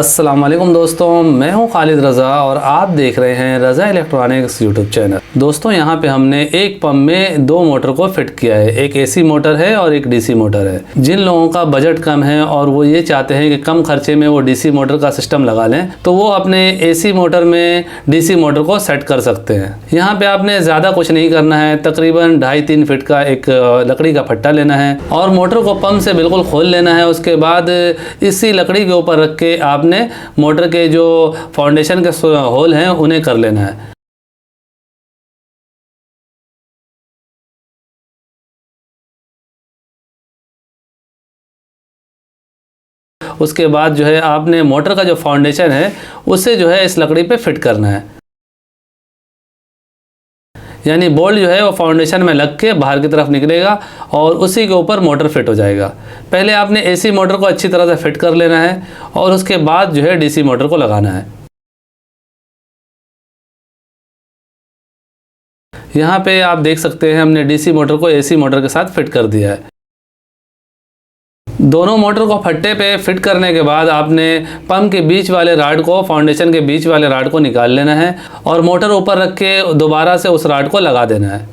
अस्सलाम वालेकुम दोस्तों, मैं हूं खालिद रज़ा और आप देख रहे हैं रज़ा इलेक्ट्रॉनिक्स यूट्यूब चैनल। दोस्तों यहां पे हमने एक पंप में दो मोटर को फिट किया है। एक एसी मोटर है और एक डीसी मोटर है। जिन लोगों का बजट कम है और वो ये चाहते हैं कि कम खर्चे में वो डीसी मोटर का सिस्टम लगा लें, तो वो अपने एसी मोटर में डीसी मोटर को सेट कर सकते हैं। यहाँ पे आपने ज़्यादा कुछ नहीं करना है, तकरीबन 2.5-3 फीट का एक लकड़ी का फट्टा लेना है और मोटर को पंप से बिल्कुल खोल लेना है। उसके बाद इसी लकड़ी के ऊपर रख के आपने मोटर के जो फाउंडेशन के होल हैं उन्हें कर लेना है। उसके बाद जो है आपने मोटर का जो फाउंडेशन है उसे जो है इस लकड़ी पे फिट करना है, यानी बोल्ट जो है वो फाउंडेशन में लग के बाहर की तरफ निकलेगा और उसी के ऊपर मोटर फिट हो जाएगा। पहले आपने एसी मोटर को अच्छी तरह से फिट कर लेना है और उसके बाद जो है डीसी मोटर को लगाना है। यहाँ पे आप देख सकते हैं हमने डीसी मोटर को एसी मोटर के साथ फिट कर दिया है। दोनों मोटर को फट्टे पे फिट करने के बाद आपने पंप के बीच वाले राड को, फाउंडेशन के बीच वाले राड को निकाल लेना है और मोटर ऊपर रख के दोबारा से उस राड को लगा देना है।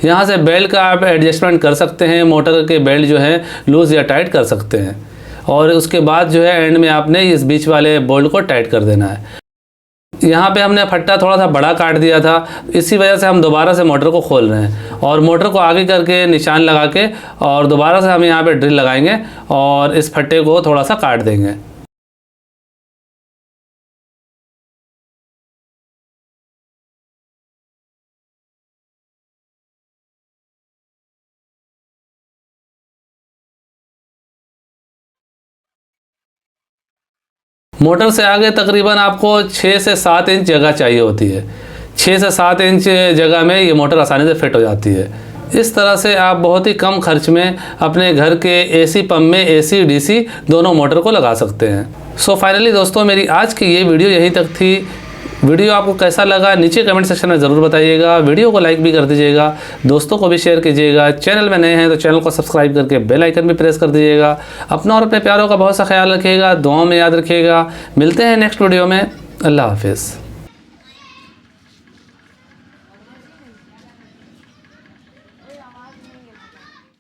यहाँ से बेल्ट का आप एडजस्टमेंट कर सकते हैं, मोटर के बेल्ट जो है लूज़ या टाइट कर सकते हैं और उसके बाद जो है एंड में आपने इस बीच वाले बोल्ट को टाइट कर देना है। यहाँ पे हमने फट्टा थोड़ा सा बड़ा काट दिया था, इसी वजह से हम दोबारा से मोटर को खोल रहे हैं और मोटर को आगे करके निशान लगा के और दोबारा से हम यहाँ पे ड्रिल लगाएंगे और इस फट्टे को थोड़ा सा काट देंगे। मोटर से आगे तकरीबन आपको 6 से 7 इंच जगह चाहिए होती है। 6 से 7 इंच जगह में ये मोटर आसानी से फिट हो जाती है। इस तरह से आप बहुत ही कम खर्च में अपने घर के एसी पंप में एसी डीसी दोनों मोटर को लगा सकते हैं। सो फाइनली दोस्तों, मेरी आज की ये वीडियो यहीं तक थी। वीडियो आपको कैसा लगा नीचे कमेंट सेक्शन में ज़रूर बताइएगा। वीडियो को लाइक भी कर दीजिएगा, दोस्तों को भी शेयर कीजिएगा। चैनल में नए हैं तो चैनल को सब्सक्राइब करके बेल आइकन भी प्रेस कर दीजिएगा। अपना और अपने प्यारों का बहुत सा ख्याल रखिएगा, दुआओं में याद रखिएगा। मिलते हैं नेक्स्ट वीडियो में। अल्लाह हाफिज़।